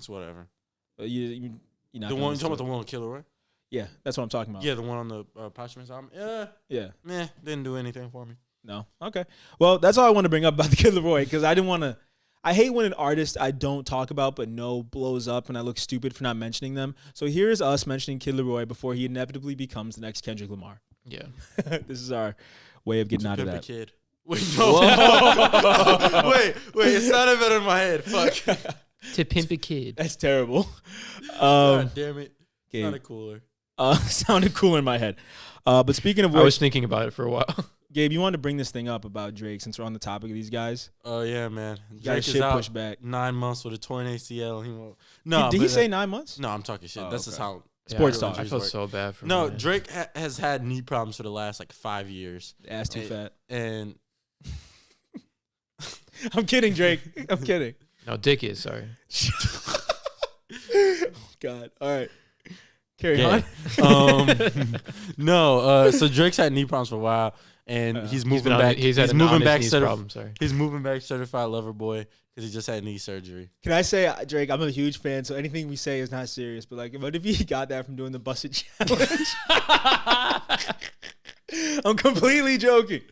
It's whatever. You're not The one you talking about the one with Killer Roy? Yeah, that's what I'm talking about. Yeah, the one on the Posthumous album. Yeah. Didn't do anything for me. No. Okay. Well, that's all I want to bring up about the Kid Laroi because I didn't want to. I hate when an artist I don't talk about but know blows up and I look stupid for not mentioning them. So here's us mentioning Kid Laroi before he inevitably becomes the next Kendrick Lamar. Yeah. This is our way of getting out of that. Kid. Wait, no. wait. It sounded better in my head. Fuck. To pimp a kid. That's terrible. God damn it. Sounded cooler. Sounded cooler in my head. But speaking of which, I was thinking about it for a while. Gabe, you wanted to bring this thing up about Drake since we're on the topic of these guys. Oh, yeah, man. Drake is out pushed back. 9 months with a torn ACL. He won't. No, did he say 9 months? No, I'm talking shit. That's just how sports talk. I felt so bad for him. No, Drake has had knee problems for the last 5 years. Ass too fat. And I'm kidding, Drake. I'm kidding. No, Dick is, sorry. God. All right. Carry on. No, so Drake's had knee problems for a while, and he's moving back. He's moving back. He's moving back certified lover boy because he just had knee surgery. Can I say, Drake, I'm a huge fan, so anything we say is not serious. But what if he got that from doing the Busted Challenge? I'm completely joking.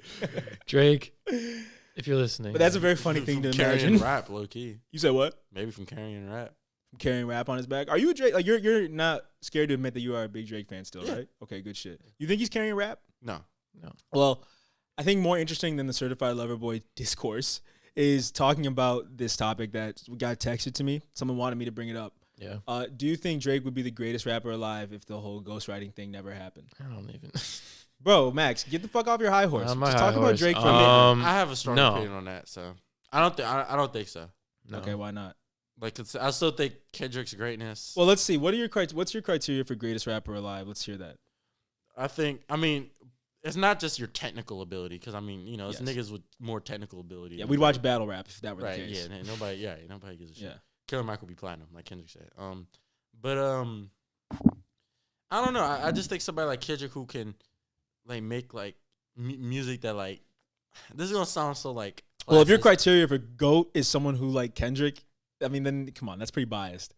Drake, if you're listening. But that's a very funny thing to imagine. Rap, low key. You said what? Maybe from carrying rap. Carrying rap on his back. Are you a Drake? You're not scared to admit that you are a big Drake fan still, right? Okay, good shit. You think he's carrying rap? No. Well, I think more interesting than the Certified Lover Boy discourse is talking about this topic that got texted to me. Someone wanted me to bring it up. Yeah. Do you think Drake would be the greatest rapper alive if the whole ghostwriting thing never happened? I don't even. Bro, Max, get the fuck off your high horse. Just talk about Drake for a minute. I have a strong opinion on that, so I don't think so. No. Okay, why not? I still think Kendrick's greatness. Well, let's see. What's your criteria for greatest rapper alive? Let's hear that. I mean, it's not just your technical ability, because it's niggas with more technical ability. Yeah, we'd watch battle rap if that were the case. Yeah, nobody gives a shit. Yeah. Killer Mike will be platinum, like Kendrick said. But I don't know. I just think somebody like Kendrick who can make music that this is gonna sound so Well, if your criteria for GOAT is someone who like Kendrick, I mean, then come on, that's pretty biased.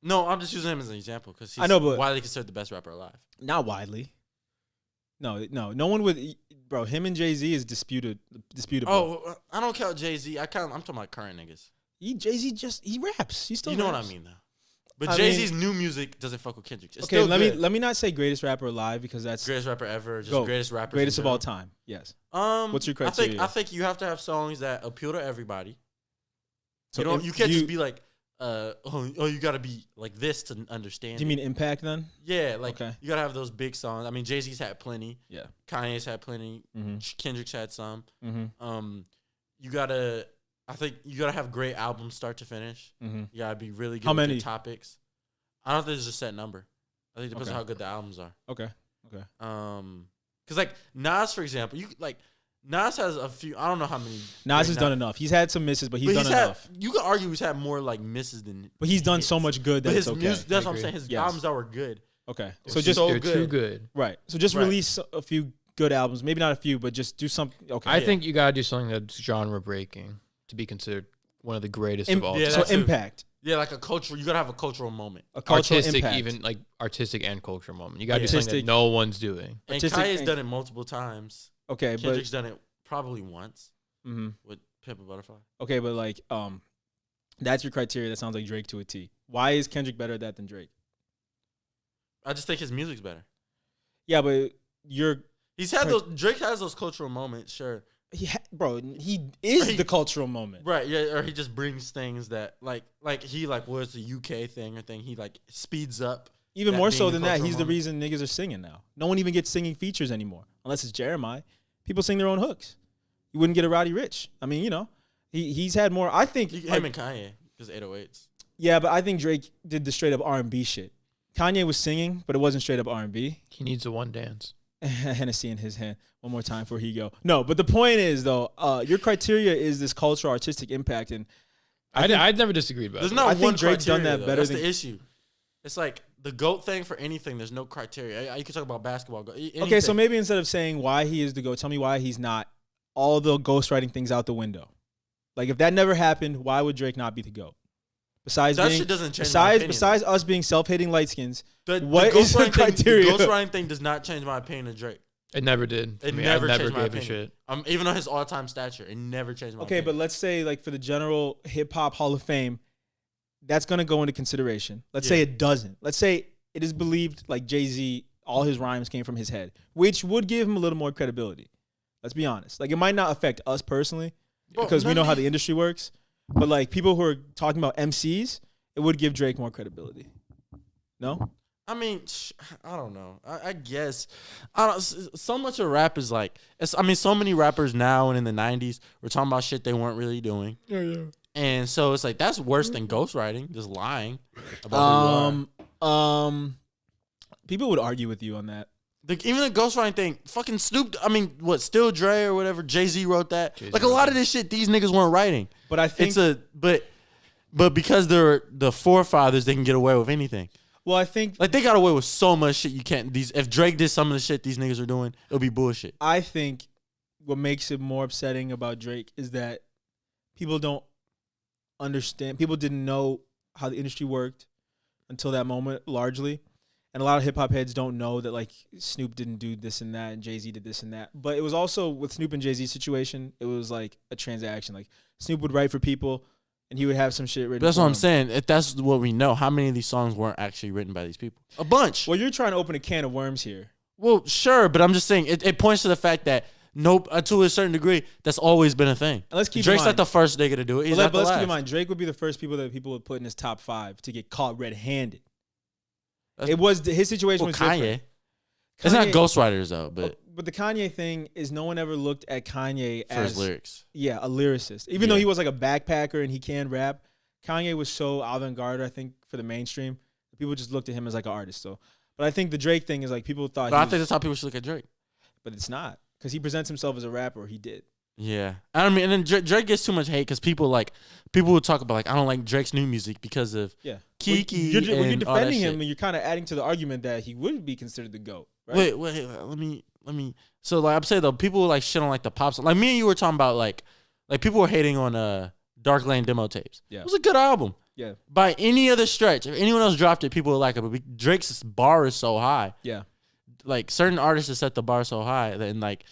No, I'm just using him as an example because he's widely considered the best rapper alive. Not widely. No one would. Bro, him and Jay-Z is disputable. Oh, I don't count Jay-Z. I'm talking about current niggas. Jay-Z he raps. He still You know raps. what I mean, though. But Jay-Z's new music doesn't fuck with Kendrick's. It's okay, still let me not say greatest rapper alive because that's greatest rapper ever. Just GOAT. greatest rapper. Greatest of all time. Yes. What's your criteria? I think you have to have songs that appeal to everybody. So you can't just be like, you gotta be like this to understand. Do you mean impact then? Yeah, you gotta have those big songs. I mean, Jay-Z's had plenty. Yeah. Kanye's had plenty. Mm-hmm. Kendrick's had some. Mm-hmm. I think you gotta have great albums start to finish. Mm-hmm. You gotta be really good How with many the topics. I don't think there's a set number. I think it depends on how good the albums are. Okay. Because Nas, for example, Nas has a few. I don't know how many. Nas has done enough. He's had some misses, but he's done enough. You could argue he's had more misses than. But he's done so much good that it's okay. That's what I'm saying. His albums that were good. Okay, so just they're too good. Right. So just release a few good albums. Maybe not a few, but just do something. Okay. I think you gotta do something that's genre breaking to be considered one of the greatest of all time. So impact. Yeah, like a cultural. You gotta have a cultural moment. A cultural artistic, impact. even artistic and cultural moment. You gotta do something that no one's doing. And Kanye's done it multiple times. Okay, Kendrick's done it probably once. Mm-hmm. With Pimp a Butterfly. Okay, but that's your criteria. That sounds like Drake to a T. Why is Kendrick better at that than Drake? I just think his music's better. Yeah, but Drake has those cultural moments, sure. He is the cultural moment. Right, yeah, or he just brings things that where's the UK thing or thing, he speeds up. Even more so than that, he's the reason niggas are singing now. No one even gets singing features anymore, unless it's Jeremiah. People sing their own hooks. You wouldn't get a Roddy Ricch. I mean, he's had more. I think him and Kanye, because 808s. Yeah, but I think Drake did the straight up R&B shit. Kanye was singing, but it wasn't straight up R&B. He needs a one dance. Hennessy in his hand. One more time before he go. No, but the point is though, your criteria is this cultural artistic impact, and I'd never disagreed about. There's not one think Drake's criteria, done that better. That's the issue. It's like the GOAT thing for anything. There's no criteria. You can talk about basketball. Anything. Okay, so maybe instead of saying why he is the GOAT, tell me why he's not. All the ghostwriting things out the window. Like if that never happened, why would Drake not be the GOAT? Besides That being, shit doesn't change my opinion. besides us being self-hating light skins, What is the criteria? The ghostwriting thing does not change my opinion of Drake. It never did. It I never never changed my gave a opinion. shit. Even on his all-time stature, it never changed my opinion. Okay, but let's say like for the general hip hop Hall of Fame, that's gonna go into consideration. Let's say it doesn't. Let's say it is believed like Jay-Z, all his rhymes came from his head, which would give him a little more credibility. Let's be honest. Like it might not affect us personally because we know how the industry works, but like people who are talking about MCs, it would give Drake more credibility. No? I mean, I don't know. I guess so much of rap is like. So many rappers now and in the '90s were talking about shit they weren't really doing. Yeah. And so it's like that's worse than ghostwriting, just lying about who you are. People would argue with you on that. Even the ghostwriting thing, fucking Snoop. I mean, Still Dre or whatever. Jay-Z wrote that. Like a lot of this shit, these niggas weren't writing. But I think but because they're the forefathers, they can get away with anything. Well, I think like they got away with so much shit you can't. If Drake did some of the shit these niggas are doing, it'll be bullshit. I think what makes it more upsetting about Drake is that people don't understand. People didn't know how the industry worked until that moment, largely. And a lot of hip hop heads don't know that like Snoop didn't do this and that, and Jay-Z did this and that. But it was also with Snoop and Jay-Z situation, it was like a transaction. Like Snoop would write for people, and he would have some shit written. But that's what I'm saying. If that's what we know, how many of these songs weren't actually written by these people? A bunch. Well, you're trying to open a can of worms here. Well, sure, but I'm just saying it points to the fact that to a certain degree, that's always been a thing. And let's keep Drake's in mind, not the first nigga to do it. He's but not let's the keep in last. mind, Drake would be the first people that people would put in his top 5 to get caught red-handed. It was his situation was Kanye. different. It's not ghostwriters though, but the Kanye thing is no one ever looked at Kanye for as his lyrics. Yeah, a lyricist. Even though he was like a backpacker and he can rap, Kanye was so avant-garde, I think, for the mainstream. People just looked at him as like an artist. So, but I think the Drake thing is like people thought. But I think that's how people should look at Drake. But it's not because he presents himself as a rapper. Or he did. Yeah, I mean, and then Drake gets too much hate because people would talk about like I don't like Drake's new music because of Kiki. When you're and all that defending him, shit. and you're kind of adding to the argument that he would be considered the GOAT. Right? Wait, let me. So like I'm saying though, people like shit on like the pop song. Like me and you were talking about like people were hating on Dark Lane demo tapes. Yeah, it was a good album. Yeah. By any other stretch, if anyone else dropped it, people would like it. But Drake's bar is so high. Yeah. Like certain artists have set the bar so high and like.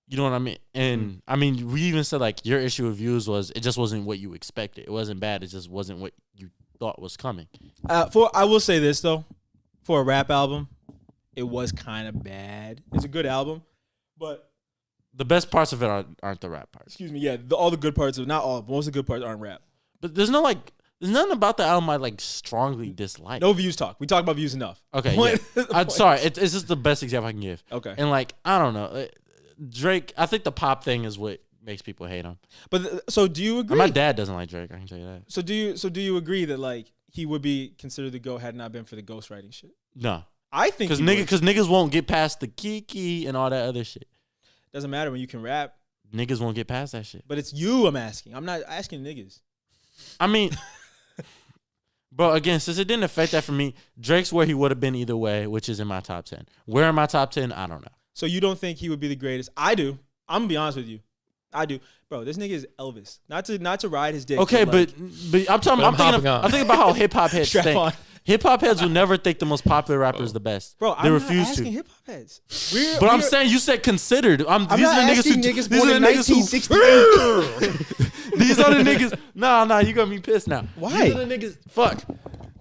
You know what I mean? And I mean, we even said like your issue with views was it just wasn't what you expected. It wasn't bad. It just wasn't what you thought was coming. I will say this though, for a rap album, it was kind of bad. It's a good album, but the best parts of it aren't the rap parts. Excuse me. Yeah, all the good parts not all. Most of the good parts aren't rap. But there's nothing about the album I like strongly dislike. No views talk. We talk about views enough. Okay, yeah. I'm sorry. It's just the best example I can give. Okay. And like I don't know. Drake, I think the pop thing is what makes people hate him. But so do you agree? And my dad doesn't like Drake. I can tell you that. So do you agree that like he would be considered the GOAT had it not been for the ghostwriting shit? No, I think because niggas won't get past the Kiki and all that other shit. Doesn't matter when you can rap. Niggas won't get past that shit. But it's you I'm asking. I'm not asking niggas. I mean, bro, again, since it didn't affect that for me, Drake's where he would have been either way, which is in my top 10. Where in my top 10, I don't know. So you don't think he would be the greatest? I do. I'm gonna be honest with you. I do, bro. This nigga is Elvis. Not to ride his dick. Okay, but I'm thinking about how hip hop heads think. Hip hop heads will never think the most popular rapper is the best. Bro, they I'm refuse not asking to. hip hop heads. I'm saying you said considered. These not are the asking niggas niggas born in 1968. These are the niggas. Nah, you got me pissed now. Why? These are the niggas. Fuck.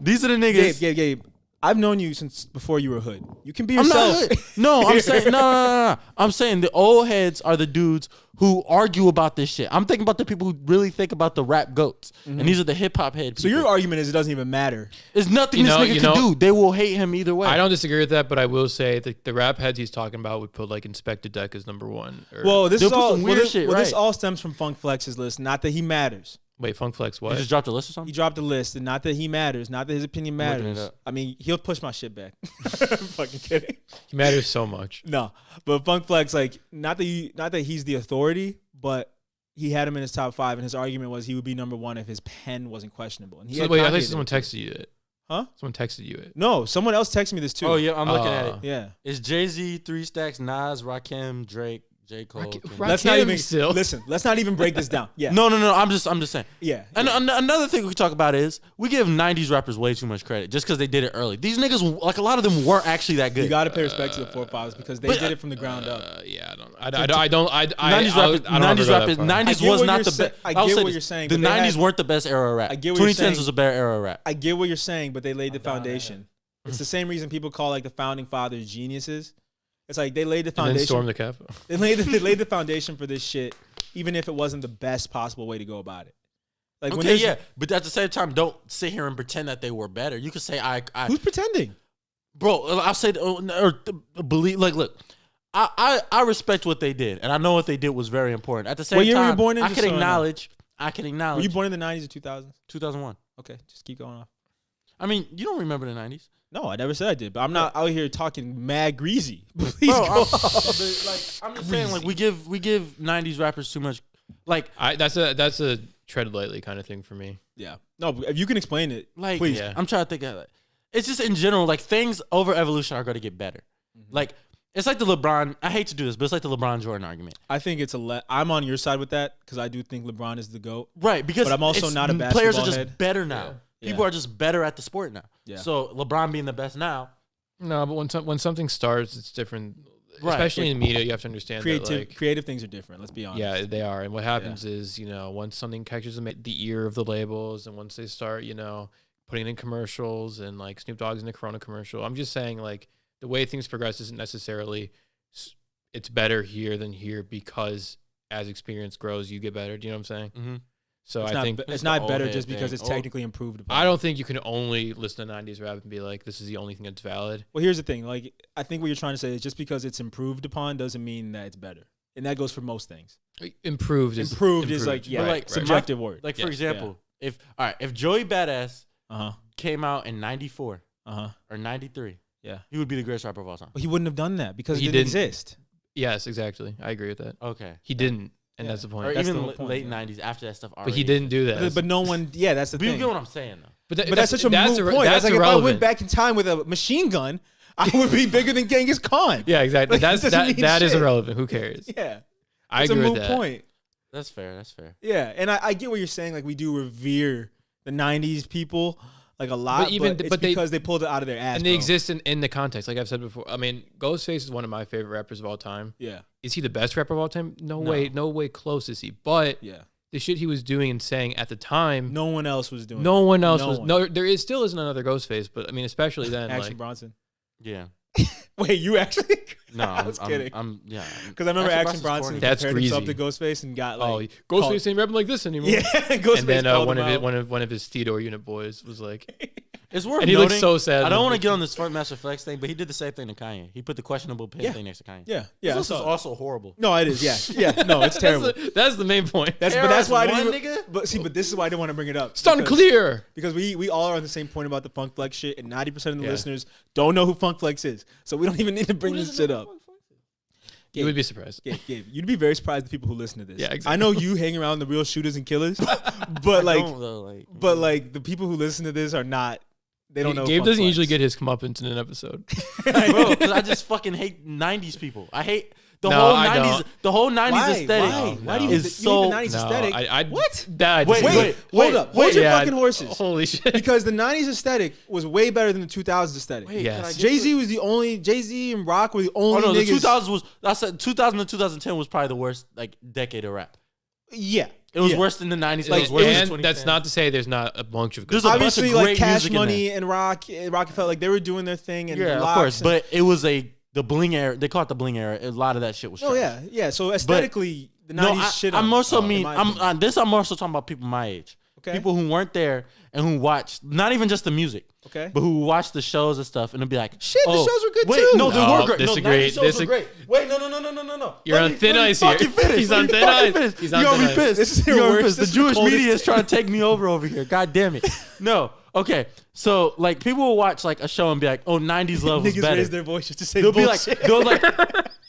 These are the niggas. Gabe. I've known you since before you were hood. You can be I'm yourself. not hood. No, I'm saying no. I'm saying the old heads are the dudes who argue about this shit. I'm thinking about the people who really think about the rap goats, and these are the hip hop head people. So your argument is it doesn't even matter. There's nothing this nigga can do. They will hate him either way. I don't disagree with that, but I will say that the rap heads he's talking about would put like Inspector Deck as number 1. Well, this is all weird shit. Right. This all stems from Funk Flex's list. Not that he matters. Wait, Funk Flex what? He just dropped a list or something? He dropped a list, and not that he matters, not that his opinion matters. I mean, he'll push my shit back. I'm fucking kidding. He matters so much. No, but Funk Flex, like, not that he's the authority, but he had him in his top 5, and his argument was he would be number 1 if his pen wasn't questionable. And wait, I think someone texted you it. Huh? Someone texted you it. No, someone else texted me this too. Oh yeah, I'm looking at it. Yeah, it's Jay-Z, 3 Stacks, Nas, Rakim, Drake, J. Cole. Let's not even still. listen. Let's not even break this down. Yeah. No. I'm just saying. Yeah. And another thing we could talk about is we give 90s rappers way too much credit just because they did it early. These niggas, like a lot of them, weren't actually that good. You got to pay respect to the 4-5s because they did it from the ground up. Yeah, I don't. 90s was not the best. I get what you're saying. The 90s weren't the best era of rap. I get what you're 2010s saying. was a better era of rap. I get what you're saying, but they laid the foundation. It's the same reason people call like the founding fathers geniuses. It's like they laid the foundation. And then storm the Capitol. They laid the foundation for this shit, even if it wasn't the best possible way to go about it. Like okay, yeah, but at the same time, don't sit here and pretend that they were better. You could say I who's pretending, bro? I'll say or believe. Like, look, I respect what they did, and I know what they did was very important. At the same what year time, were you born in? I can acknowledge. Were you born in the 90s or 2000s? 2001. Okay, just keep going off. I mean, you don't remember the 90s. No, I never said I did, but I'm not out here talking mad greasy. Please Bro, go off. I'm just saying, like we give 90s rappers too much. Like that's a tread lightly kind of thing for me. Yeah. No, if you can explain it, like please. Yeah. I'm trying to think of it. It's just in general, like things over evolution are going to get better. Mm-hmm. Like it's like the LeBron. I hate to do this, but it's like the LeBron Jordan argument. I think it's I'm on your side with that because I do think LeBron is the GOAT. Right, because but I'm also not a basketball players are just head. better now. Yeah. People are just better at the sport now. Yeah. So LeBron being the best now. No, but when something starts, it's different. Right. Especially in media, you have to understand that, like, creative things are different. Let's be honest. yeah, they are. And what happens is, once something catches the ear of the labels, and once they start, putting in commercials, and like Snoop Dogg's in a Corona commercial, I'm just saying, like, the way things progress isn't necessarily it's better here than here, because as experience grows, you get better. Do you know what I'm saying? Mm-hmm. So it's I think it's not better just because it's technically improved upon. I don't think you can only listen to 90s rap and be like, this is the only thing that's valid. Well, here's the thing. Like, I think what you're trying to say is just because it's improved upon doesn't mean that it's better. And that goes for most things. Improved is like, yeah, like subjective word. Like, for example, if Joey Badass Uh-huh. came out in 94 Uh-huh. or 93, Yeah. he would be the greatest rapper of all time. But he wouldn't have done that because He it didn't didn't. exist. Yes, exactly. I agree with that. Okay. He didn't, and Yeah. that's the Or point. That's the even whole point, late yeah. 90s after that stuff But already he didn't do that. But no one, yeah, that's the But you thing. get what I'm saying, though. But But that's such a moot point. That's like irrelevant. if I went back in time with a machine gun, I would be bigger than Genghis Khan. Yeah, exactly. Like, That's it doesn't mean that is shit. irrelevant. Who cares? Yeah. I It's agree a with moot that. point. That's fair. That's fair. Yeah, and I get what you're saying. Like, we do revere the 90s people like a lot, but because they pulled it out of their ass. And they bro. exist in the context, like I've said before. I mean, Ghostface is one of my favorite rappers of all time. Yeah, Is he the best rapper of all time? No way close is he. But yeah. the shit he was doing and saying at the time, No one else was doing. no one else No was. one. No, there still isn't another Ghostface, but I mean, especially then. Action like, Bronson. Yeah. Wait, you actually? No, I was kidding. I'm yeah. Because I remember Action Bronson's Bronson corny. That's compared himself to greasy. Ghostface and got oh, like, Ghostface ain't rapping like this anymore. yeah, Ghostface. And then called one him out. of his Theodore unit boys was like, It's worth and he noting. looks so sad. I don't want to get on this front master flex thing, but he did the same thing to Kanye. He put the questionable pin Yeah. thing next to Kanye. Yeah, yeah. This I is saw it. also horrible. No, it is. Yeah, yeah. No, it's terrible. That's the main point. But that's why I KRS-One, didn't. nigga? But this is why I didn't want to bring it up. It's unclear. Because we all are on the same point about the Funk Flex shit, and 90% of the Yeah. listeners don't know who Funk Flex is, so we don't even need to bring this shit up. You would be surprised. Gabe, you'd be very surprised the people who listen to this. Yeah, exactly. I know you hang around the real shooters and killers, but like the people who listen to this are not. They don't know. Gabe Funk doesn't Flex. usually get his comeuppance in an episode. bro, because I just fucking hate 90s people. I hate the No, whole I 90s. don't. The whole 90s Why? aesthetic. Why? Why do you is hate so the 90s No, aesthetic? What? That Wait, Wait, hold up. Hold your fucking horses. Holy shit. Because the 90s aesthetic was way better than the 2000s aesthetic. Wait, Yes. can I get Jay-Z was the only. Jay-Z and Rock were the Oh only no, the niggas. 2000s was. I said 2000 to 2010 was probably the worst like decade of rap. Yeah. It was yeah. worse than the 90s. Like, it was worse than And 2010. that's not to say there's not a bunch of good. There's a bunch of Obviously, like great Cash music in Money and Rockefeller, like they were doing their thing. And Yeah, of Lox course. and- But it was the bling era. They call it the bling era. A lot of that shit was. Oh trash. yeah. So aesthetically, the 90s shit. I'm also in mean. my I'm opinion. I'm also talking about people my age. Okay. People who weren't there and who watched not even just the music. Okay. But who watched the shows and stuff and it'd be like, Shit, the oh, shows were good wait, too. No, they No, were great. disagree. No, 90s shows were Disag- great. Wait, no. You're on thin ice here. He's on thin ice. He's on You're gonna thin be ice. pissed. This is You're your gonna be worst. pissed. The This is the Jewish coldest media is thing. trying to take me over here. God damn it. No. Okay. So like people will watch like a show and be like, oh, 90s love was Niggas better. raise their voice just to say They'll be like, bullshit.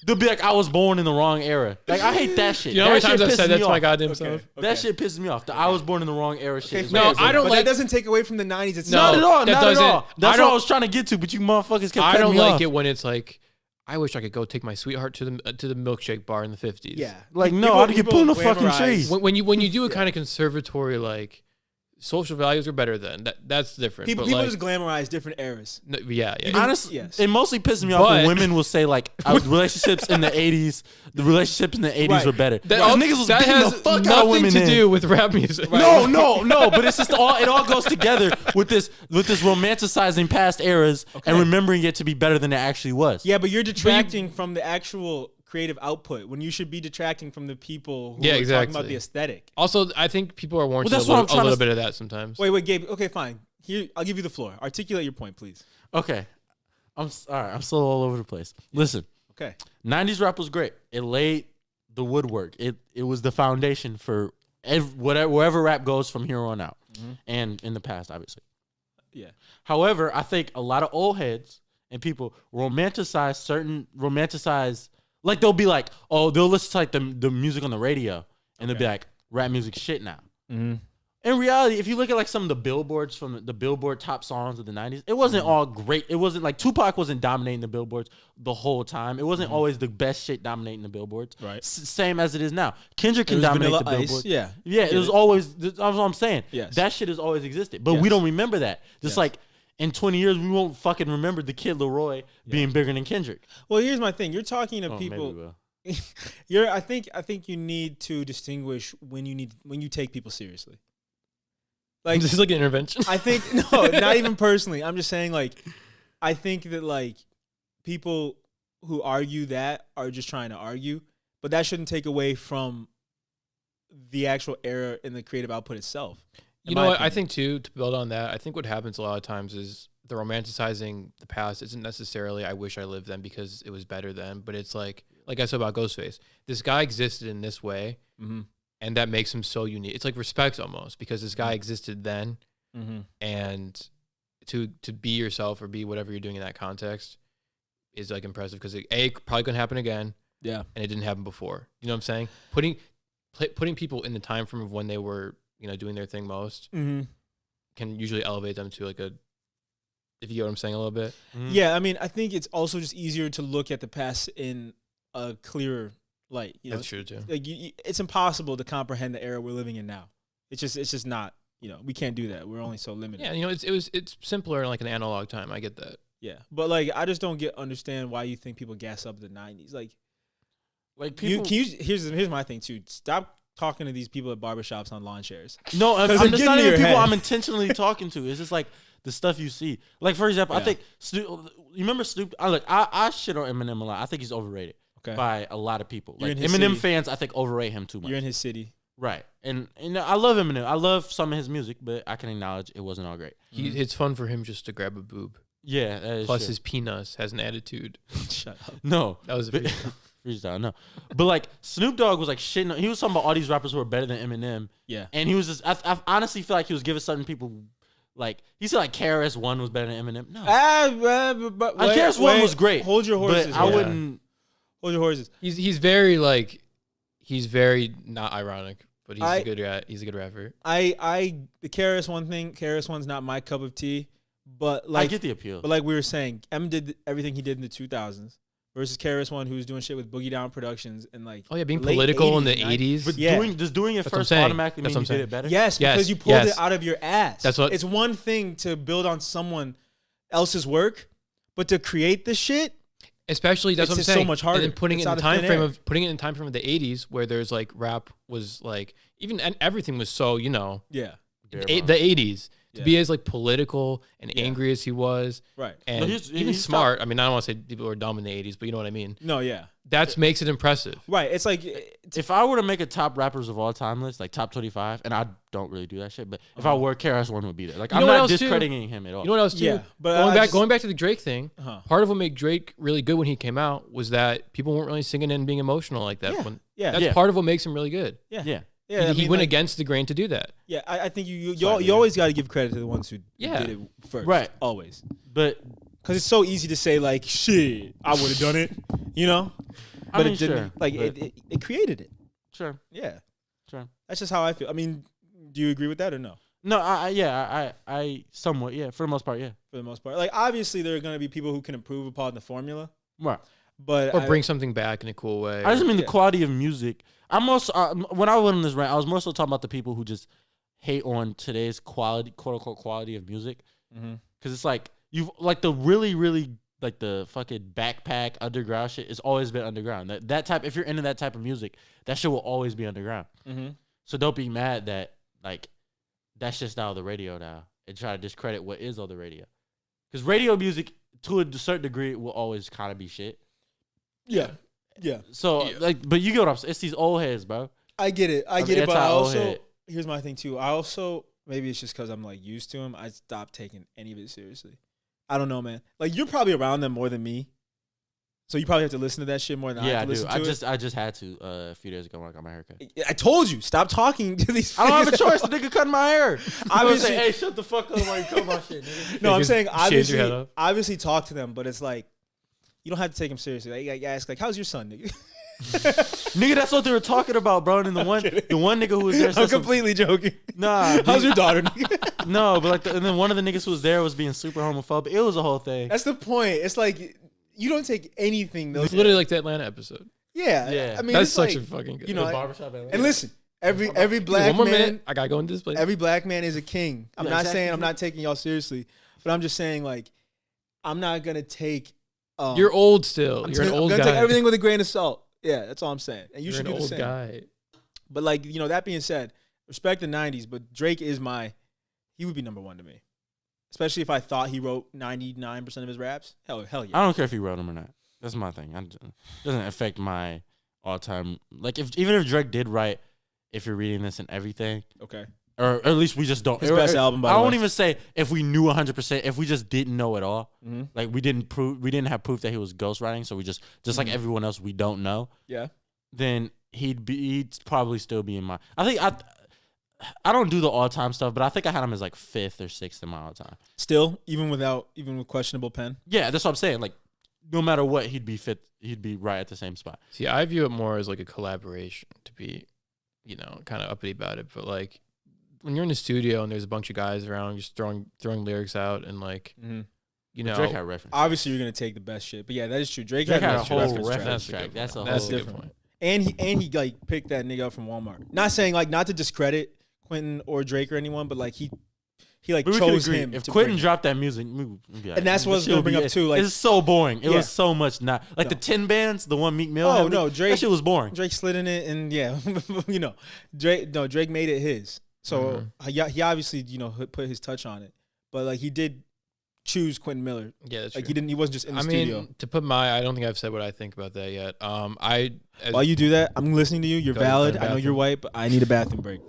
they'll be like, I was born in the wrong era. Like I hate that shit. You know how many That times shit I've said pisses that me to my off. goddamn self? That shit pisses me off. The I was born in the wrong era shit. is No, crazy. I don't But like- that doesn't take away from the 90s. It's No. Not at all. that Not at doesn't- all. That's I what I don't- was trying to get to, but you motherfuckers kept I cutting don't me like off. it when it's like, I wish I could go take my sweetheart to the milkshake bar in the 50s. Yeah. Like, no, I get put in the fucking glamorize- trees. When you do a kind of conservatory, like, social values are better then. That's different. People but like, just glamorize different eras. no, yeah. Honestly, Yes. it mostly pisses me off when But- women will say like relationships in the 80s, the relationships in the 80s Right. were better. That, Because niggas was that beating has the fuck out of nothing women to then. do with rap music. No, but it's just it all goes together with this romanticizing past eras and remembering it to be better than it actually was. Yeah, but you're detracting from the actual creative output when you should be detracting from the people who are talking about the aesthetic. Also, I think people are warranted that's a what I'm little, trying to bit of that sometimes. Wait, Gabe. Okay, fine. Here, I'll give you the floor. Articulate your point, please. Okay. All right. I'm still all over the place. Listen, Okay. 90s rap was great. It laid the woodwork. It was the foundation for wherever rap goes from here on out, and in the past, obviously. Yeah. However, I think a lot of old heads and people romanticize. Like they'll be like, oh, they'll listen to like the music on the radio, and they'll be like, rap music shit now. Mm-hmm. In reality, if you look at like some of the billboards from the Billboard top songs of the 90s, it wasn't all great. It wasn't like Tupac wasn't dominating the billboards the whole time. It wasn't always the best shit dominating the billboards. Right. Same as it is now. Kendrick can It was dominate Vanilla the Ice, billboards. yeah. Yeah, it was always, that's what I'm saying. Yes. That shit has always existed. But we Yes. don't remember that. Just Yes. like in 20 years, we won't fucking remember the Kid Leroy being bigger than Kendrick. Well, here's my thing. You're talking to Oh, maybe we people. will. I think you need to distinguish when you take people seriously. Like, This is like an intervention. I think no, not even personally. I'm just saying, like, I think that like people who argue that are just trying to argue, but that shouldn't take away from the actual error in the creative output itself. You know what? I think too, to build on that, I think what happens a lot of times is the romanticizing the past isn't necessarily I wish I lived then because it was better then, but it's like I said about Ghostface. This guy existed in this way, and that makes him so unique. It's like respect almost because this guy existed then, and to be yourself or be whatever you're doing in that context is like impressive because probably gonna happen again. Yeah, and it didn't happen before. You know what I'm saying? Putting people in the time frame of when they were doing their thing most can usually elevate them to like a. If you get what I'm saying a little bit. Yeah, I mean, I think it's also just easier to look at the past in a clearer light. That's true too. Like it's impossible to comprehend the era we're living in now. It's just not. We can't do that. We're only so limited. Yeah, it's simpler in like an analog time. I get that. Yeah, but like I just don't understand why you think people gas up the 90s. Like people. Here's my thing too. Stop talking to these people at barbershops on lawn chairs. No, I'm they're just getting not to even your people head. I'm intentionally talking to. It's just like the stuff you see. Like for example, I think you remember Snoop. I shit on Eminem a lot. I think he's overrated by a lot of people. You're Like in his Eminem city. fans, I think overrate him too much. You're in his city. Right, and I love Eminem. I love some of his music, but I can acknowledge it wasn't all great. It's fun for him just to grab a boob. Yeah, that is Plus true. his penis has an attitude. Shut up. No, That was a freestyle. freestyle. No, but like Snoop Dogg was like shitting. He was talking about all these rappers who are better than Eminem. Yeah. And he was just. I honestly feel like he was giving certain people. Like he said, like KRS-One was better than Eminem. No, But KRS-One was great. Hold your horses. But I wouldn't. Hold your horses. He's very not ironic, but he's a good rapper. The KRS-One thing. KRS-One's not my cup of tea. But like I get the appeal. But like we were saying, M did everything he did in the 2000s versus KRS-One, who was doing shit with Boogie Down Productions and like Being late political in the 80s, 80s. But yeah. doing it That's what I'm first saying. automatically That's means what you I'm did it better. Yes, Yes, because you pulled yes. it out of your ass. That's what- It's one thing to build on someone else's work, but to create the shit. Especially that's It's what I'm just so saying. much harder. And then putting It's it in out the of time thin frame air. of the 80s where there's like rap was like and everything was so Yeah, the 80s to Yeah. be as like political and Yeah. angry as he was right. and No, he's even top- smart. I mean, I don't want to say people were dumb in the 80s, but you know what I mean. No, yeah, That makes it impressive. right. It's like If I were to make a top rappers of all time list, like top 25, and I don't really do that shit, but if I were, KRS-One would be there. Like You I'm know what not else, too? discrediting him at all. You know what else too? Yeah, but going back to the Drake thing. Uh-huh. Part of what made Drake really good when he came out was that people weren't really singing and being emotional like that. Yeah. That's Yeah. part of what makes him really good. yeah, Yeah. yeah. He I mean, went like, against the grain to do that. Yeah, I think you Slightly, always got to give credit to the ones who Yeah. did it first. Right. Always. But Because it's so easy to say like, shit, I would have done it, I But mean, it didn't. sure, Like but- it created it. sure, Yeah. sure. That's just how I feel. I mean, do you agree with that or no? No, I somewhat, yeah, for the most part, yeah. For the most part, like obviously there are going to be people who can improve upon the formula. Right. But Or bring something back in a cool way. I just mean the Yeah. quality of music. I'm also when I went on this rant, I was more so talking about the people who just hate on today's quality, quote unquote, quality of music. Because it's like you've like the really, really like the fucking backpack underground shit. It's always been underground. That type. If you're into that type of music, that shit will always be underground. So don't be mad that like that's just now the radio now and try to discredit what is on the radio. Because radio music to a certain degree will always kind of be shit. Yeah. So like, but you get what I'm saying. It's these old heads, bro. I get it. I'm But I anti-old also head. here's my thing too. I also maybe it's just because I'm like used to him. I stopped taking any of it seriously. I don't know, man. Like you're probably around them more than me, so you probably have to listen to that shit more than I Yeah, have I to do. listen to I just had to a few days ago when I got my haircut. it. I told you, stop talking to these. I don't have a niggas. choice. The nigga cutting my hair. I was Obviously- say, hey, shut the fuck up while you cut my shit, nigga. No, Yeah, I'm just saying shave your head obviously up. talk to them, but it's like you don't have to take them seriously. Like, you ask like, "How's your son, nigga?" Nigga, that's what they were talking about, bro. And the one nigga who was there I'm said some, completely joking. nah, How's dude, your daughter, nigga? no, but like, and then one of the niggas who was there was being super homophobic. It was a whole thing. That's the point. It's like you don't take anything though. It's literally like the Atlanta episode. Yeah. Yeah. I mean, That's it's such like, a fucking good. you know, barbershop. and listen, every Give me black one more man, minute. I gotta go into this place. every black man is a king. I'm Yeah, not exactly. saying I'm not taking y'all seriously, but I'm just saying like I'm not gonna take. You're old still. You're an I'm old gonna guy. take everything with a grain of salt. Yeah, that's all I'm saying, and you You're should an do the old same. guy. But like that being said, respect the '90s, but Drake is he would be number one to me, especially if I thought he wrote 99% of his raps. Hell yeah. I don't care if he wrote them or not. That's my thing. It doesn't affect my all time. Like even if Drake did write, if you're reading this and everything, Okay. or at least we just don't. His best album, by I the won't way. even say if we knew 100%. If we just didn't know at all, Mhm. like we didn't have proof that he was ghostwriting. So we just like everyone else, we don't know. Yeah. Then he'd probably still be in my. I think I don't do the all time stuff, but I think I had him as like 5th or 6th in my all time. Still, even with questionable pen. Yeah, that's what I'm saying. Like no matter what, he'd be fit. He'd be right at the same spot. See, I view it more as like a collaboration to be, kind of uppity about it. But like when you're in the studio and there's a bunch of guys around just throwing lyrics out and like, Drake had reference. Obviously, you're gonna take the best shit, but yeah, that is true. Drake Drake had had a whole reference reference track. track. That's a That's whole a different. good point. And he like picked that nigga up from Walmart. Not saying like not to discredit Quentin or Drake or anyone, but like he like But we could chose agree. him. If to Quentin bring dropped that music, we'd be like, And that's what I was gonna bring up too, like- it's so boring. It Yeah. was so much not like the No. 10 bands, the one Meek Mill. Oh, had no, leaked, Drake- That shit was boring. Drake slid in it, and yeah, Drake made it his. So he obviously put his touch on it, but like he did choose Quentin Miller. Yeah, that's Like true. he wasn't just in the I studio. mean, to put I don't think I've said what I think about that yet. While you do that, I'm listening to you. You're Go to the valid. I know bathroom. you're white, but I need a bathroom break.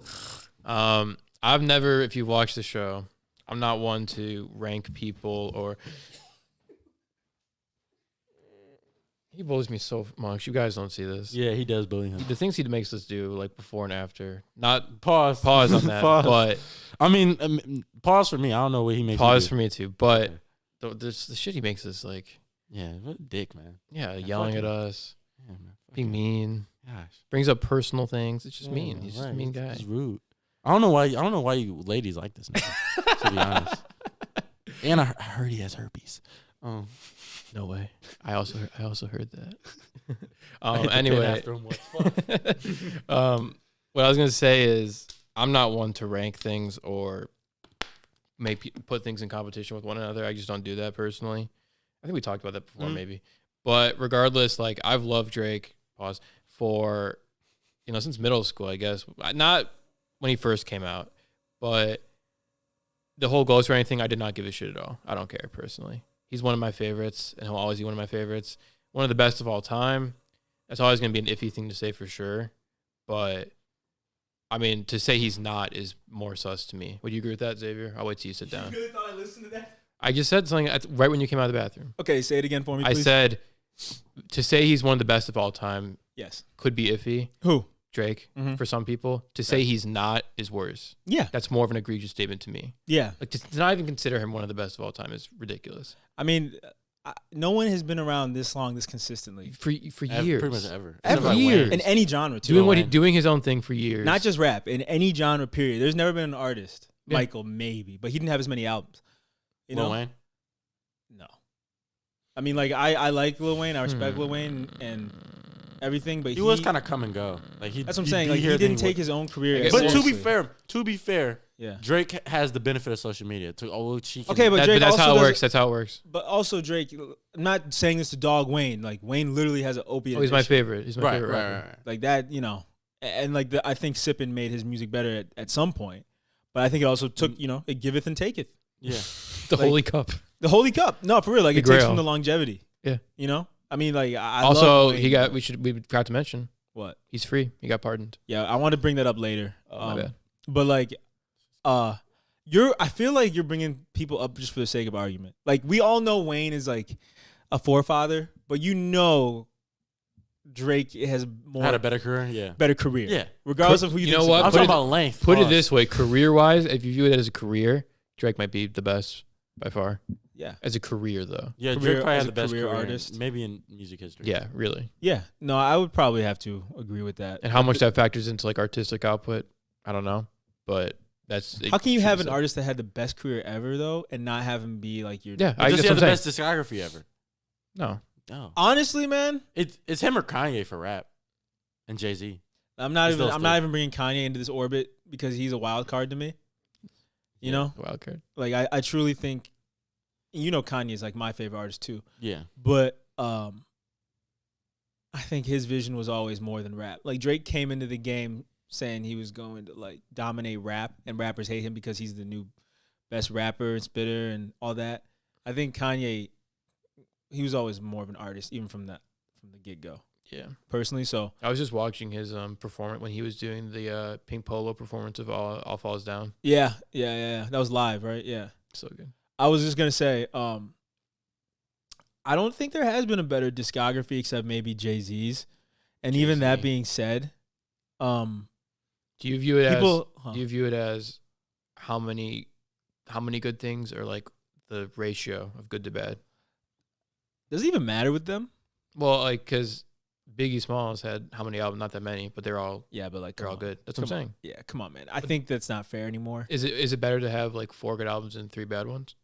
I've never, if you've watched the show, I'm not one to rank people or. He bullies me so much. You guys don't see this. Yeah, he does bully him. The things he makes us do, like before and after. Not Pause on that, Pause. but I mean, pause for me. I don't know what he makes. pause you for me too. But the shit he makes us like, do. Yeah, what a dick, man. yelling at us, Yeah, man. being mean, Gosh, brings up personal things. It's just Yeah, mean. He's just a right. mean guy. He's rude. I don't know why you ladies like this nigga, to be honest. And I heard he has herpes. No way. I also heard that. I hit the pin Anyway, after him once. Fuck. what I was gonna say is I'm not one to rank things or put things in competition with one another. I just don't do that personally. I think we talked about that before, maybe. But regardless, like I've loved Drake. For since middle school, I guess. Not when he first came out, but the whole ghostwriting thing, I did not give a shit at all. I don't care personally. He's one of my favorites, and he'll always be one of my favorites. One of the best of all time. That's always going to be an iffy thing to say for sure. But, I mean, to say he's not is more sus to me. Would you agree with that, Xavier? I'll wait till you sit down. You really thought I listened to that? I just said something right when you came out of the bathroom. Okay, say it again for me, please. I said, to say he's one of the best of all time yes. could be iffy. Who? Drake, Mhm. for some people. To say he's not is worse. Yeah. That's more of an egregious statement to me. Yeah. Like to not even consider him one of the best of all time is ridiculous. I mean, no one has been around this long, this consistently. For years. Pretty much ever. Every Except year. Wayne. In any genre, too. Doing his own thing for years. Not just rap, in any genre, period. There's never been an artist. Yeah. Michael, maybe, but he didn't have as many albums. You know? Lil Wayne. No. I mean, like I like Lil Wayne. I respect Lil Wayne and everything, but He was kind of come and go. Like that's what I'm saying. Like he didn't take his own career. But seriously. to be fair, yeah, Drake has the benefit of social media. Okay, but Drake that's also how it does works. That's how it works. But also Drake, I'm not saying this to dog Wayne. Like Wayne literally has an opiate. Oh, he's my favorite. He's my right, favorite rapper. right. Like that, you know, and like I think Sippin made his music better at some point. But I think it also took, you know, it giveth and taketh. Yeah, The Like, Holy Cup. The Holy Cup. No, for real. Like The it takes Grail. from the longevity. Yeah. You know? I mean, like I Also, love Wayne, he got. but- We forgot to mention what? he's free. He got pardoned. Yeah, I want to bring that up later. Oh, my bad. But like, I feel like you're bringing people up just for the sake of argument. Like we all know Wayne is like a forefather, but you know, Drake has had a better career. Yeah, better career. Yeah, regardless of who you know think's what? the I'm best. talking about length. Put it Pause. this way: career-wise, if you view it as a career, Drake might be the best by far. Yeah, As a career, though. Yeah, Career- Drake probably as had a the best career career artist. maybe in music history. Yeah, really. yeah. No, I would probably have to agree with that. And how much that factors into like artistic output, I don't know. But that's How can you have an artist? artist that had the best career ever though, and not have him be like your? Yeah, Does he guess have what the I'm best discography ever? No. No, Honestly, man, it's him or Kanye for rap, and Jay-Z. I'm not He's even. those I'm three. not even bringing Kanye into this orbit because he's a wild card to me. You know, Wild card. like I truly think, you know, Kanye is like my favorite artist too. Yeah, But I think his vision was always more than rap. Like Drake came into the game saying he was going to like dominate rap, and rappers hate him because he's the new best rapper and spitter and all that. I think Kanye, he was always more of an artist, even from the get go. Yeah. Personally, so I was just watching his performance when he was doing the Pink Polo performance of All Falls Down. yeah, that was live, right? Yeah. So good. I was just gonna say, I don't think there has been a better discography except maybe Jay-Z's. And even that Jay-Z. being said, Do you view it people as do you view it as how many good things or like the ratio of good to bad? does it even matter with them? Well, like because Biggie Smalls had how many albums? Not that many, but they're all Yeah, but like they're all come on. good. That's what I'm Come on. saying. Yeah, come on, man. I think that's not fair anymore. Is it better to have like 4 good albums and 3 bad ones?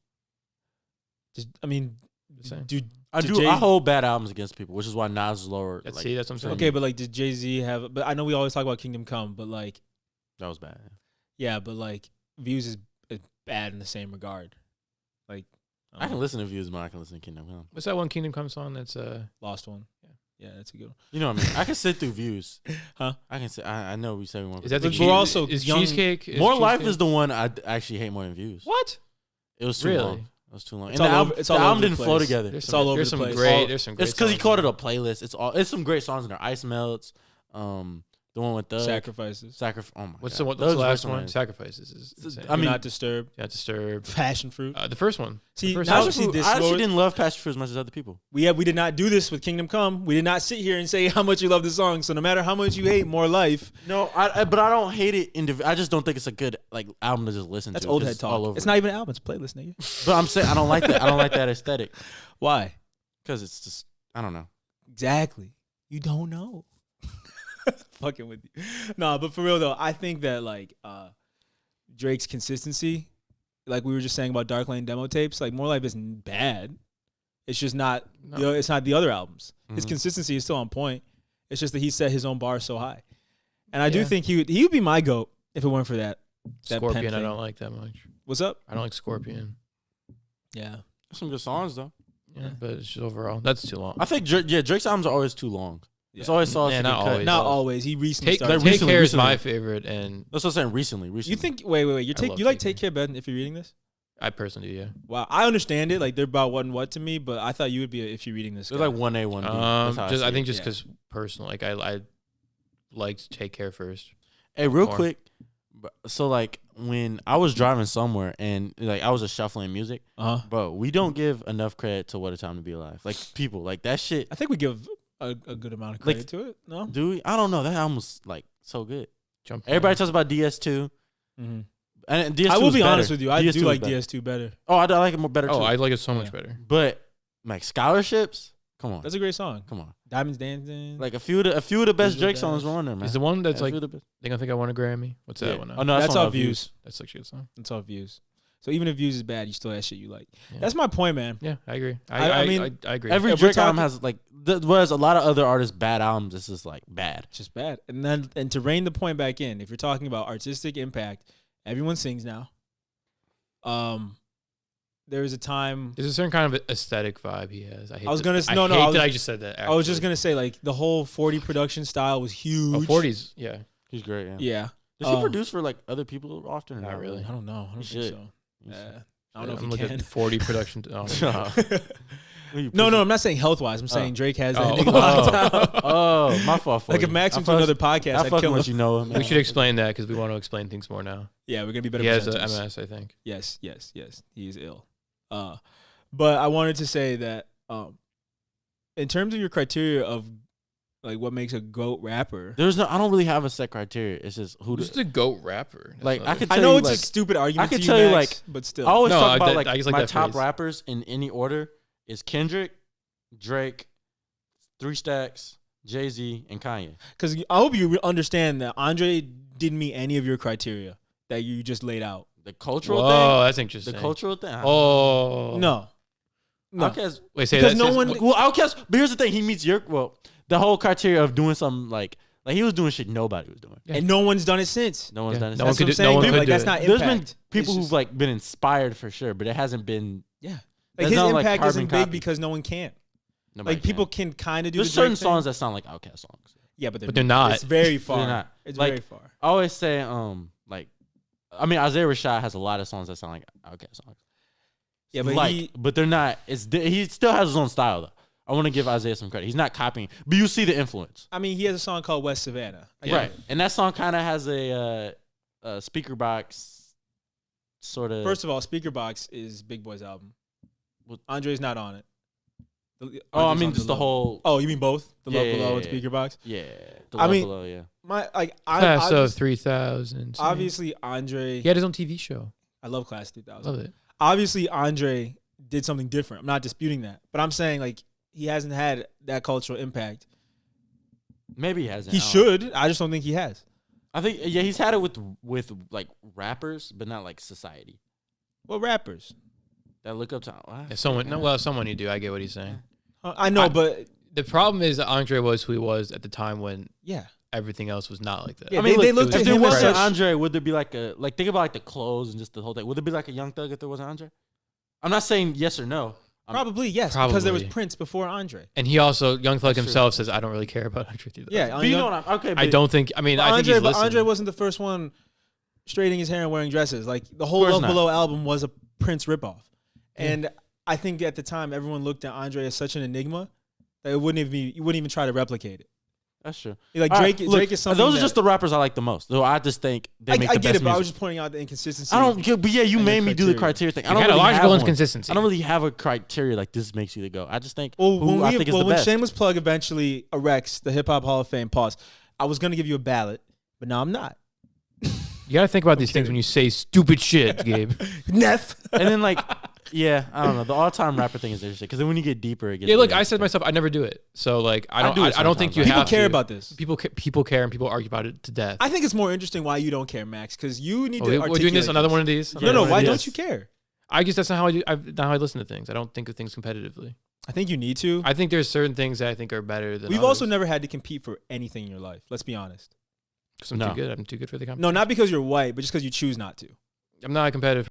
Just, I mean, Just saying. dude. I do. I hold bad albums against people, which is why Nas is lower. That's like, see, that's what I'm saying. Okay, but like, did Jay-Z have? But I know we always talk about Kingdom Come, but like, that was bad. yeah, but like, Views is bad in the same regard. Like, I can listen to Views, but I can listen to Kingdom Come. What's that one Kingdom Come song? That's Lost one. Yeah, that's a good one. You know what I mean? I can sit through Views. Huh? I can sit. I know we said we want. is that the But we're also is young- Cheesecake? Is More Life Cheesecake- is the one I actually hate more than Views. what? It was too Really? long. It was too long. It's And the all album, over- it's the all over album the didn't flow place. together. There's It's all over there's the some place. great. All- There's some great. It's because he songs called it on a playlist. It's some great songs in there. Ice Melts. The one with Thug. Sacrifices. Sacrifice. Oh my What's god. what's Thug's the last verse on one? there. Sacrifices. Is insane. I mean- Not Disturbed. Not Disturbed. Passion Fruit. The first one. See, the first now one. see this I actually Lord- didn't love Passion Fruit as much as other people. we did not do this with Kingdom Come. We did not sit here and say how much you love the song. So no matter how much you hate More Life, No, but I don't hate it. I just don't think it's a good album to just listen that's to. old 'cause head it's all talk. over. It's not even an album. It's a playlist, nigga. But I'm saying I don't like that. I don't like that aesthetic Why? because it's just I don't know. Exactly. You don't know. Fucking with you. No, but for real though, I think that like Drake's consistency, like we were just saying about Dark Lane demo tapes, like More Life isn't bad. It's just not No. it's not the other albums. His Mhm. consistency is still on point. It's just that he set his own bar so high. And I do Yeah. think he would be my GOAT if it weren't for that. That pen Scorpion. I thing. don't like that much. What's up? I don't like Scorpion. Yeah. Some good songs though. Yeah, but it's just overall that's too long. I think Drake's albums are always too long. It's always saucy. Yeah, not always. Not always. He recently Take started. like Take Care is recently. my favorite, and That's what I'm saying. Recently. You think? Wait. You I love like Take Take Care better if you're reading this? I personally do. Yeah. Wow, I understand it. Like they're about what and what to me, but I thought you would be if you're reading this. There's guy. like 1A, 1B. That's how Just see I think it. just because personal, like I liked Take Care first. Hey, real more. quick. So like when I was driving somewhere and like I was just shuffling music, bro, we don't give enough credit to What a Time to Be Alive. Like people, like that shit. I think we give a good amount of credit to it. No, Do we? I don't know. That album was like so good. Jump. Everybody talks about DS2, mm-hmm. and DS2 I will was be better. honest with you. I DS2 do was like better. DS2 better. Oh, I like it more better too. Oh, I like it so much Yeah. better. But like scholarships, come on, That's a great song. come on. Diamonds Dancing. Like a few of the best Digital Drake Dash. songs were on there, man. Is the one that's Yeah, a like few of the best. they gonna think I want a Grammy? What's that Yeah. one? Oh no, that's on all views. That's such a good song. That's all views. So even if views is bad, you still have shit you like. Yeah. That's my point, man. Yeah, I agree. I mean, I agree. Every If we're Drake album talking- has like, whereas a lot of other artists' bad albums, this is like bad. It's just bad. And to rein the point back in, if you're talking about artistic impact, everyone sings now. There was a time. There's a certain kind of aesthetic vibe he has. I was gonna I hate that I just said that. I was just actually. gonna say like the whole 40 production style was huge. Oh, 40s, yeah. He's great. Yeah. Yeah. Does he produce for like other people often? Or Not really. I don't know. I don't think should. so. You should. I don't know if I'm he looking can. at 40 production. No, I'm not saying health wise. I'm saying Drake has that Oh. nigga locked down. Oh, my fault. Like if Max went to another podcast, I I'd fucking kill him. let you know him. We should explain that because we want to explain things more now. Yeah, we're gonna be better. He has a presenters. MS, I think. Yes. He is ill. But I wanted to say that in terms of your criteria of like what makes a GOAT rapper, I don't really have a set criteria. It's just Who's the GOAT rapper? That's Like, another- I could I tell know you, it's like, a stupid argument. I could to tell you, you, Max, like, but still, I always No, talk about I just like my that top phrase. rappers in any order is Kendrick, Drake, 3 Stacks, Jay-Z, and Kanye. because I hope you understand that Andre didn't meet any of your criteria that you just laid out. The cultural Whoa, that's thing. interesting. The cultural thing. Oh. No. Outkast. Wait, say Because that. no say- one- Well, Outkast. But here's the thing. He meets the whole criteria of doing something like he was doing shit nobody was doing. Yeah. And no one's done it since. No one's Yeah. done it. No one That's could what I'm do- no saying. one dude. could Like do that's it. not There's impact. been people It's who've just- like been inspired for sure, but it hasn't been. yeah. Like That's his not, like, impact carbon isn't big copy. because no one can. Nobody Like people can. can kind of do. There's the certain Drake thing. songs that sound like Outkast songs. Yeah, but they're not. It's very far. They're not. It's Like, very far. I always say, Isaiah Rashad has a lot of songs that sound like Outkast songs. Yeah, but but they're not. He still has his own style though. I want to give Isaiah some credit. He's not copying, but you see the influence, I mean, he has a song called West Savannah. I get right? it. And that song kind of has a speaker box sort of. First of all, Speaker Box is Big Boy's album. What- Andre's not on it. I Andre's mean on just the Love. whole. Oh, you mean both? The Love Yeah, Below yeah, and yeah. Speaker Box. Yeah, the I Love mean- Below, yeah. Class of 3000. Obviously, Andre. He had his own TV show. I love Class 3000. Love it. Obviously, Andre did something different. I'm not disputing that, but I'm saying like he hasn't had that cultural impact. Maybe he hasn't. He I don't know. should. I just don't think he has. I think he's had it with like rappers, but not like society Well, rappers. that look up to. If someone you do. I get what he's saying. I know, but The problem is that Andre was who he was at the time when yeah. everything else was not like that. Yeah, I mean, they look, looked if at there him as wasn't such- Andre, would there be like think about like the clothes and just the whole thing? Would there be like a Young Thug if there wasn't Andre? I'm not saying yes or no. Probably yes, because there was Probably. Prince before Andre. And he also, Young Thug That's himself says, I don't really care about Andre 3000. Yeah, But you know what I'm okay. I but- don't think, I mean, I think he's listening. Andre wasn't the first one straightening his hair and wearing dresses. Like the whole course Love not. Below album was a Prince ripoff. And I think at the time everyone looked at Andre as such an enigma that you wouldn't even try to replicate it. That's true. Like All right, Drake, look, Drake is something. those are that- just the rappers I like the most. Though I just think they make I the get best it, but I was music. just pointing out the inconsistency. I don't get, but yeah, you and made the me do the criteria. criteria thing. I You don't had a really logical have one. inconsistency. I don't really have a criteria like this makes you the go. I just think Well, who I think is the when best. Shameless Plug eventually erects the Hip Hop Hall of Fame, pause. I was gonna give you a ballot, but now I'm not. You got to think about these things when you say stupid shit, Gabe. Neff. And then like, yeah, I don't know. The all-time rapper thing is interesting because then when you get deeper, it gets. Yeah, look, really I said interesting. myself, I never do it. So, like, I I don't, do it I don't think sometimes. you People have care to. about this. People care and people argue about it to death. I think it's more interesting why you don't care, Max, because you need to. We're doing this, articulate another one of these? No, Another no. one of Why these? don't you care? I guess that's not how I do. Not how I listen to things. I don't think of things competitively. I think you need to. I think there's certain things that I think are better than. We've others. also never had to compete for anything in your life. Let's be honest. 'Cause I'm No. too good. I'm too good for the competition. No, not because you're white, but just because you choose not to. I'm not a competitive